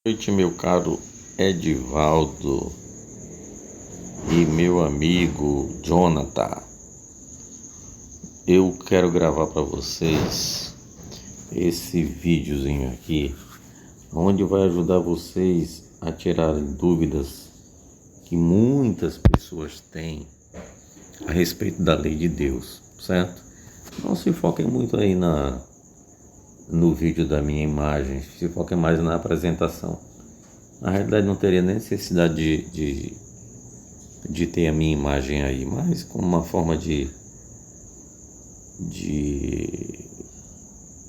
Noite, meu caro Edivaldo e meu amigo Jonathan. Eu quero gravar para vocês esse videozinho aqui, onde vai ajudar vocês a tirarem dúvidas que muitas pessoas têm a respeito da lei de Deus, certo? Não se foquem muito aí no vídeo da minha imagem, se foquem mais na apresentação. Na realidade não teria nem necessidade de ter a minha imagem aí, mas como uma forma de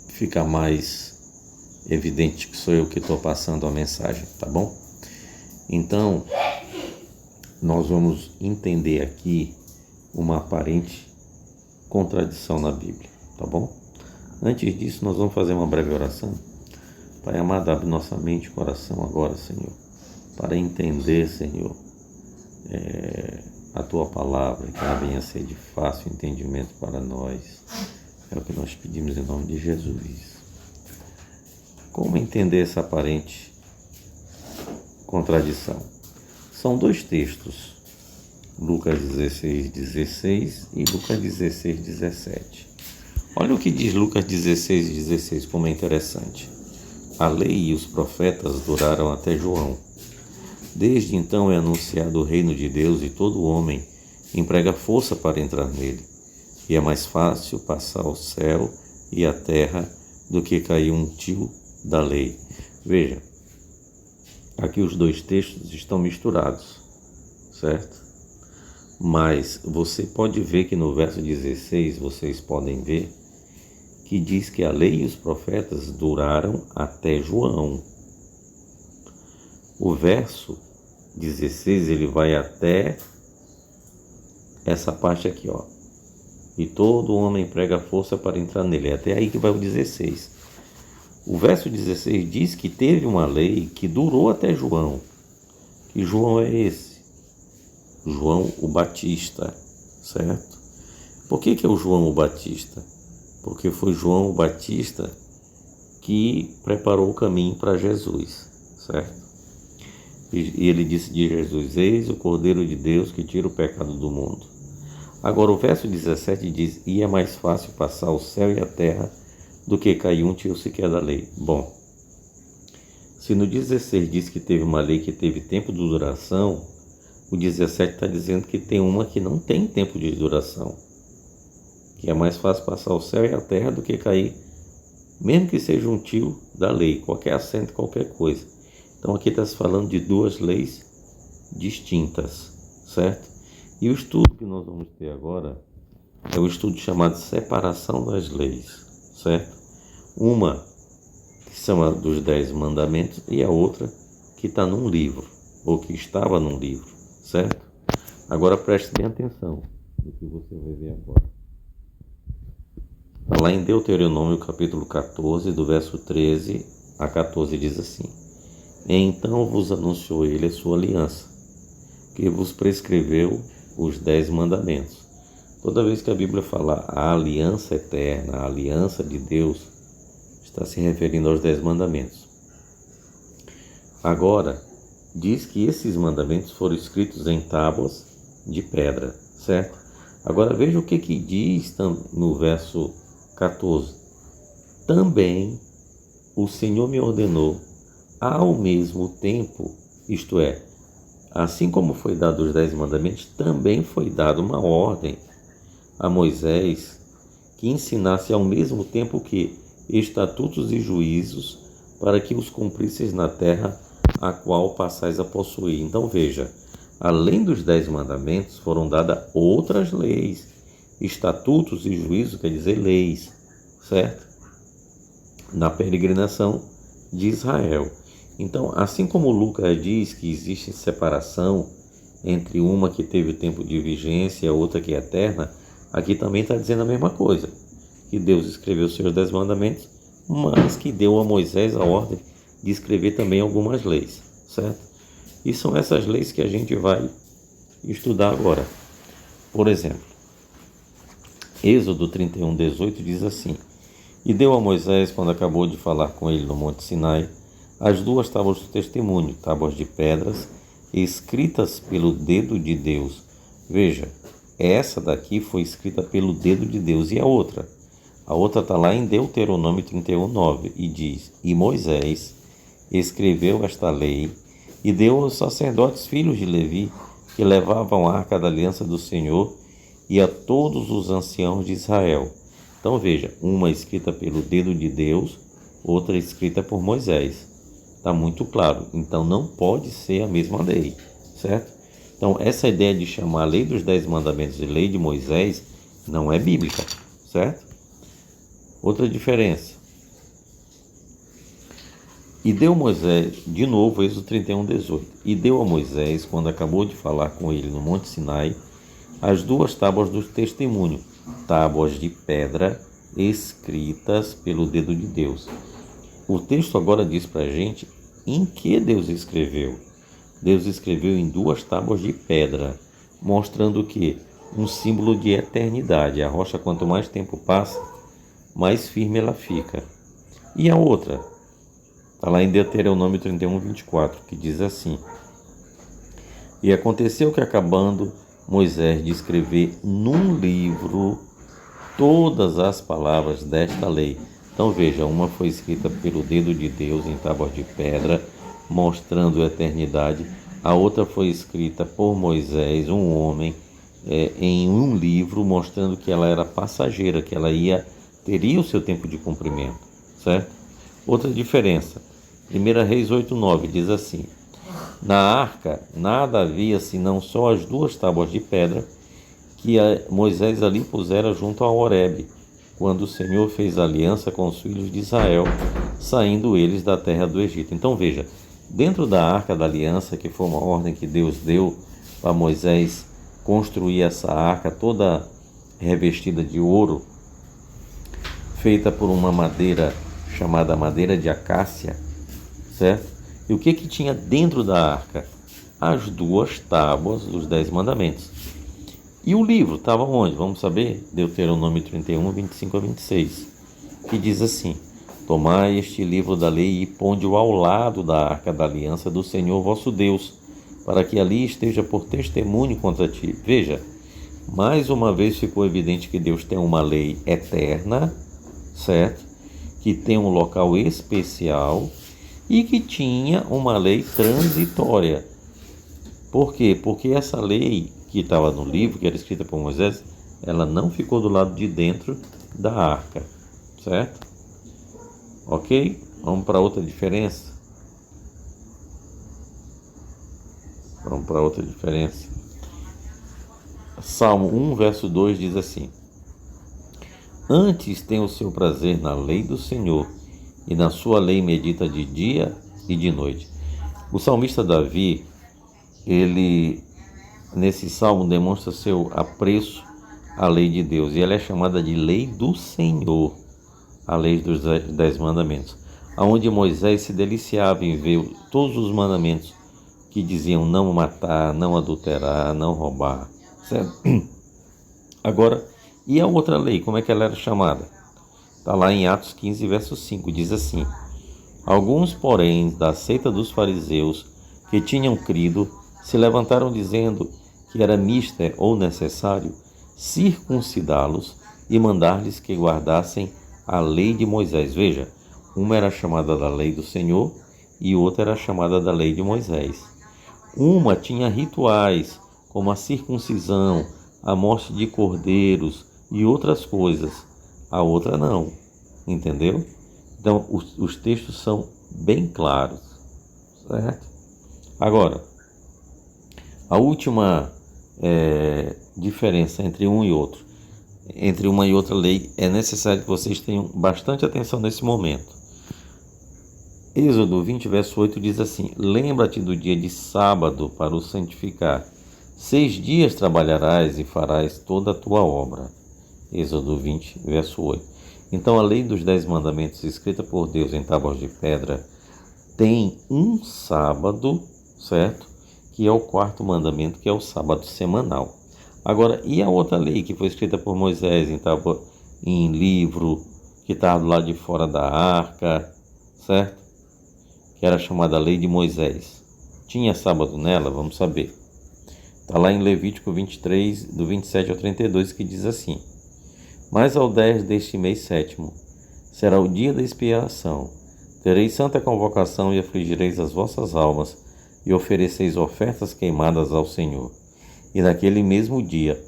ficar mais evidente que sou eu que estou passando a mensagem, tá bom? Então, nós vamos entender aqui uma aparente contradição na Bíblia, tá bom? Antes disso, nós vamos fazer uma breve oração. Pai amado, abre nossa mente e coração agora, Senhor, para entender, Senhor, a Tua palavra, que ela venha a ser de fácil entendimento para nós. É o que nós pedimos em nome de Jesus. Como entender essa aparente contradição? São dois textos, Lucas 16:16 e Lucas 16:17. Olha o que diz Lucas 16:16, como é interessante. A lei e os profetas duraram até João. Desde então é anunciado o reino de Deus e todo homem emprega força para entrar nele. E é mais fácil passar o céu e a terra do que cair um tio da lei. Veja, aqui os dois textos estão misturados, certo? Mas você pode ver que no verso 16, vocês podem ver, que diz que a lei e os profetas duraram até João. O verso 16, ele vai até essa parte aqui, ó. E todo homem prega força para entrar nele. É até aí que vai o 16. O verso 16 diz que teve uma lei que durou até João. Que João é esse? João o Batista, certo? Por que é o João o Batista? Porque foi João o Batista que preparou o caminho para Jesus, certo? E ele disse de Jesus: eis o Cordeiro de Deus que tira o pecado do mundo. Agora o verso 17 diz: e é mais fácil passar o céu e a terra do que cair um tio sequer da lei. Bom, se no 16 diz que teve uma lei que teve tempo de duração, o 17 está dizendo que tem uma que não tem tempo de duração. Que é mais fácil passar o céu e a terra do que cair, mesmo que seja um tio da lei, qualquer assento, qualquer coisa. Então aqui está se falando de duas leis distintas, certo? E o estudo que nós vamos ter agora é o estudo chamado separação das leis, certo? Uma que chama dos 10 mandamentos e a outra que está num livro, ou que estava num livro, certo? Agora preste bem atenção no que você vai ver agora. Lá em Deuteronômio capítulo 14, do verso 13 a 14, diz assim: então vos anunciou ele a sua aliança, que vos prescreveu os 10 mandamentos. Toda vez que a Bíblia fala a aliança eterna, a aliança de Deus, está se referindo aos 10 mandamentos. Agora, diz que esses mandamentos foram escritos em tábuas de pedra, certo? Agora veja o que diz no verso 14. Também o Senhor me ordenou ao mesmo tempo, isto é, assim como foi dado os 10 mandamentos, também foi dada uma ordem a Moisés que ensinasse ao mesmo tempo que estatutos e juízos para que os cumprisseis na terra a qual passais a possuir. Então veja, além dos 10 mandamentos foram dadas outras leis, estatutos e juízos, quer dizer leis, certo? Na peregrinação de Israel. Então, assim como Lucas diz que existe separação entre uma que teve tempo de vigência e a outra que é eterna, aqui também está dizendo a mesma coisa, que Deus escreveu os seus 10 mandamentos, mas que deu a Moisés a ordem de escrever também algumas leis, certo? E são essas leis que a gente vai estudar agora. Por exemplo, Êxodo 31:18 diz assim: e deu a Moisés, quando acabou de falar com ele no Monte Sinai, as duas tábuas do testemunho, tábuas de pedras, escritas pelo dedo de Deus. Veja, essa daqui foi escrita pelo dedo de Deus. E a outra? A outra está lá em Deuteronômio 31:9 e diz: E Moisés escreveu esta lei e deu aos sacerdotes filhos de Levi, que levavam a arca da aliança do Senhor, e a todos os anciãos de Israel. Então veja, uma escrita pelo dedo de Deus, outra escrita por Moisés. Está muito claro. Então não pode ser a mesma lei, certo? Então essa ideia de chamar a lei dos 10 mandamentos de lei de Moisés não é bíblica, certo? Outra diferença. E deu Moisés, de novo, Êxodo 31:18. E deu a Moisés, quando acabou de falar com ele no Monte Sinai, as duas tábuas do testemunho, tábuas de pedra escritas pelo dedo de Deus. O texto agora diz para a gente em que Deus escreveu. Deus escreveu em duas tábuas de pedra, mostrando que um símbolo de eternidade. A rocha, quanto mais tempo passa, mais firme ela fica. E a outra? Está lá em Deuteronômio 31:24, que diz assim: E aconteceu que, acabando Moisés de escrever num livro todas as palavras desta lei. Então veja, uma foi escrita pelo dedo de Deus em tábuas de pedra, mostrando a eternidade. A outra foi escrita por Moisés, um homem, em um livro, mostrando que ela era passageira, que ela teria o seu tempo de cumprimento, certo? Outra diferença, 1 Reis 8:9 diz assim: Na arca nada havia senão só as duas tábuas de pedra que Moisés ali pusera junto ao Horebe, quando o Senhor fez aliança com os filhos de Israel, saindo eles da terra do Egito. Então veja, dentro da arca da aliança, que foi uma ordem que Deus deu para Moisés construir essa arca toda revestida de ouro, feita por uma madeira chamada madeira de acácia, certo? E o que tinha dentro da arca? As duas tábuas dos 10 mandamentos. E o livro estava onde? Vamos saber? Deuteronômio 31:25-26, que diz assim: Tomai este livro da lei e ponde-o ao lado da arca da aliança do Senhor vosso Deus, para que ali esteja por testemunho contra ti. Veja, mais uma vez ficou evidente que Deus tem uma lei eterna, certo? Que tem um local especial e que tinha uma lei transitória. Por quê? Porque essa lei que estava no livro, que era escrita por Moisés, ela não ficou do lado de dentro da arca, certo? Ok? Vamos para outra diferença. Salmo 1, verso 2 diz assim: Antes tem o seu prazer na lei do Senhor, e na sua lei medita de dia e de noite. O salmista Davi, ele nesse salmo demonstra seu apreço à lei de Deus, e ela é chamada de lei do Senhor, a lei dos 10 mandamentos, aonde Moisés se deliciava em ver todos os mandamentos que diziam não matar, não adulterar, não roubar, certo? Agora, e a outra lei, como é que ela era chamada? Está lá em Atos 15, verso 5, diz assim: Alguns, porém, da seita dos fariseus que tinham crido, se levantaram dizendo que era mister ou necessário circuncidá-los e mandar-lhes que guardassem a lei de Moisés. Veja, uma era chamada da lei do Senhor e outra era chamada da lei de Moisés. Uma tinha rituais, como a circuncisão, a morte de cordeiros e outras coisas. A outra não, entendeu? Então, os textos são bem claros, certo? Agora, a última diferença entre um e outro, entre uma e outra lei, é necessário que vocês tenham bastante atenção nesse momento. Êxodo 20, verso 8 diz assim: Lembra-te do dia de sábado para o santificar. 6 dias trabalharás e farás toda a tua obra. Êxodo 20, verso 8. Então a lei dos 10 mandamentos, escrita por Deus em tábuas de pedra, tem um sábado, certo? Que é o 4º mandamento, que é o sábado semanal. Agora, e a outra lei que foi escrita por Moisés em livro, que está do lado de fora da arca, certo? que era chamada Lei de Moisés, tinha sábado nela? Vamos saber. Está lá em Levítico 23, do 27 ao 32, que diz assim: Mas ao 10 deste mês sétimo será o dia da expiação. Tereis santa convocação e afligireis as vossas almas e ofereceis ofertas queimadas ao Senhor. E naquele mesmo dia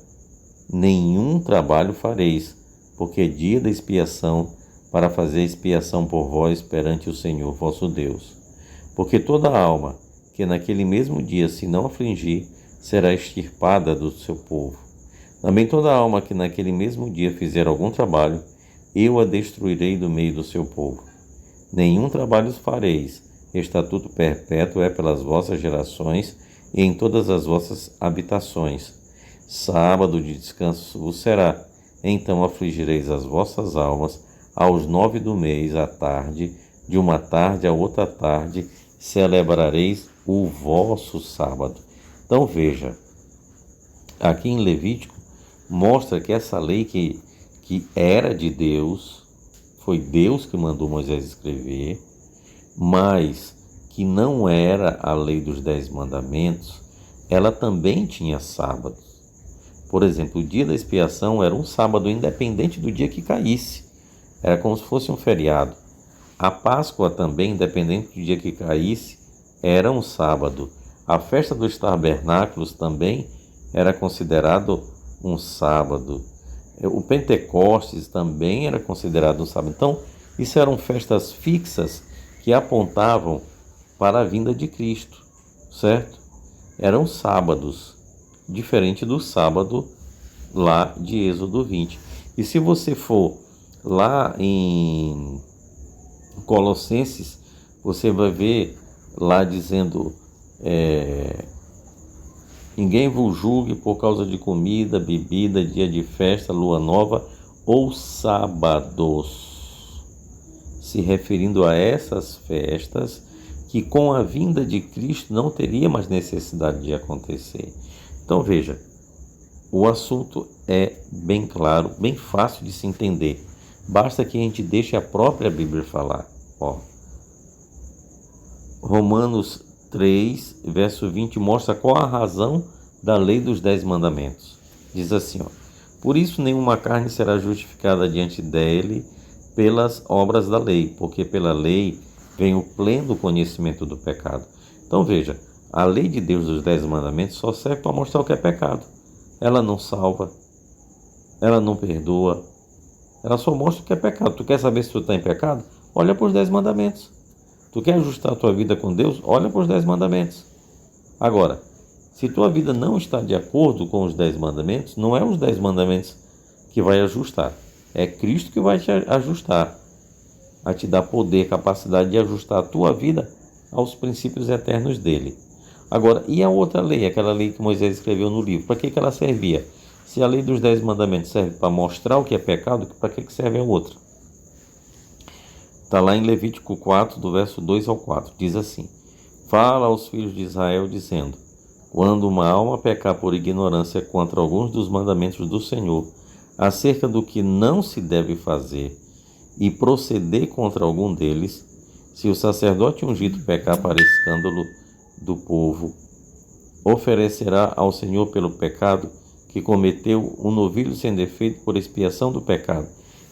nenhum trabalho fareis, porque é dia da expiação, para fazer expiação por vós perante o Senhor vosso Deus. Porque toda alma que naquele mesmo dia se não afligir, será extirpada do seu povo. Também toda alma que naquele mesmo dia fizer algum trabalho, eu a destruirei do meio do seu povo. Nenhum trabalho fareis, estatuto perpétuo é pelas vossas gerações e em todas as vossas habitações. Sábado de descanso vos será. Então afligireis as vossas almas aos 9 do mês à tarde, de uma tarde a outra tarde, celebrareis o vosso sábado. Então veja, aqui em Levítico mostra que essa lei que era de Deus, foi Deus que mandou Moisés escrever, mas que não era a lei dos 10 mandamentos, ela também tinha sábados. Por exemplo, o dia da expiação era um sábado independente do dia que caísse. Era como se fosse um feriado. A Páscoa também, independente do dia que caísse, era um sábado. A festa dos tabernáculos também era considerado um sábado. O Pentecostes também era considerado um sábado. Então, isso eram festas fixas que apontavam para a vinda de Cristo, certo? Eram sábados, diferente do sábado lá de Êxodo 20. E se você for lá em Colossenses, você vai ver lá dizendo: ninguém vos julgue por causa de comida, bebida, dia de festa, lua nova ou sábados, se referindo a essas festas que com a vinda de Cristo não teria mais necessidade de acontecer. Então veja, o assunto é bem claro, bem fácil de se entender. Basta que a gente deixe a própria Bíblia falar. Romanos 3, verso 20, mostra qual a razão da lei dos 10 mandamentos. Diz assim: por isso nenhuma carne será justificada diante dele pelas obras da lei, porque pela lei vem o pleno conhecimento do pecado. Então veja, a lei de Deus dos 10 mandamentos só serve para mostrar o que é pecado. Ela não salva, ela não perdoa, ela só mostra o que é pecado. Tu quer saber se tu está em pecado? Olha para os 10 mandamentos. Tu quer ajustar a tua vida com Deus? Olha para os 10 mandamentos. Agora, se tua vida não está de acordo com os 10 mandamentos, não é os 10 mandamentos que vai ajustar. É Cristo que vai te ajustar, a te dar poder, capacidade de ajustar a tua vida aos princípios eternos dele. Agora, e a outra lei, aquela lei que Moisés escreveu no livro, para que ela servia? Se a lei dos 10 mandamentos serve para mostrar o que é pecado, para que serve a outra? Está lá em Levítico 4, do verso 2 ao 4, diz assim: fala aos filhos de Israel, dizendo: quando uma alma pecar por ignorância contra alguns dos mandamentos do Senhor, acerca do que não se deve fazer, e proceder contra algum deles, se o sacerdote ungido pecar para escândalo do povo, oferecerá ao Senhor pelo pecado que cometeu um novilho sem defeito por expiação do pecado,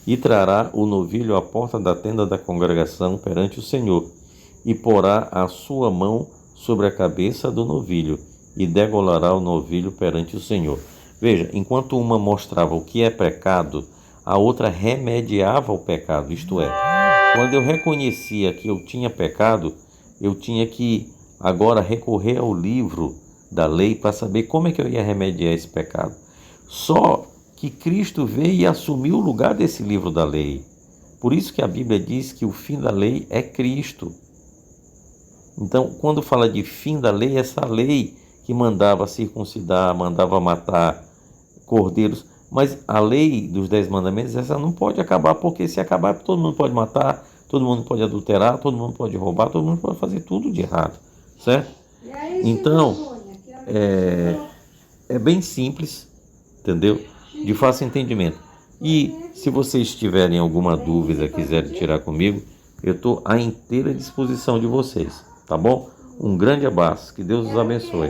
e trará o novilho à porta da tenda da congregação perante o Senhor, e porá a sua mão sobre a cabeça do novilho, e degolará o novilho perante o Senhor. Veja, enquanto uma mostrava o que é pecado, a outra remediava o pecado, isto é, quando eu reconhecia que eu tinha pecado, eu tinha que agora recorrer ao livro da lei para saber como é que eu ia remediar esse pecado. Só que Cristo veio e assumiu o lugar desse livro da lei. Por isso que a Bíblia diz que o fim da lei é Cristo. Então, quando fala de fim da lei, essa lei que mandava circuncidar, mandava matar cordeiros, mas a lei dos 10 mandamentos, essa não pode acabar, porque se acabar, todo mundo pode matar, todo mundo pode adulterar, todo mundo pode roubar, todo mundo pode fazer tudo de errado, certo? Então, é bem simples, entendeu? De fácil entendimento. E se vocês tiverem alguma dúvida, quiserem tirar comigo, Eu estou à inteira disposição de vocês, tá bom? Um grande abraço, que Deus os abençoe.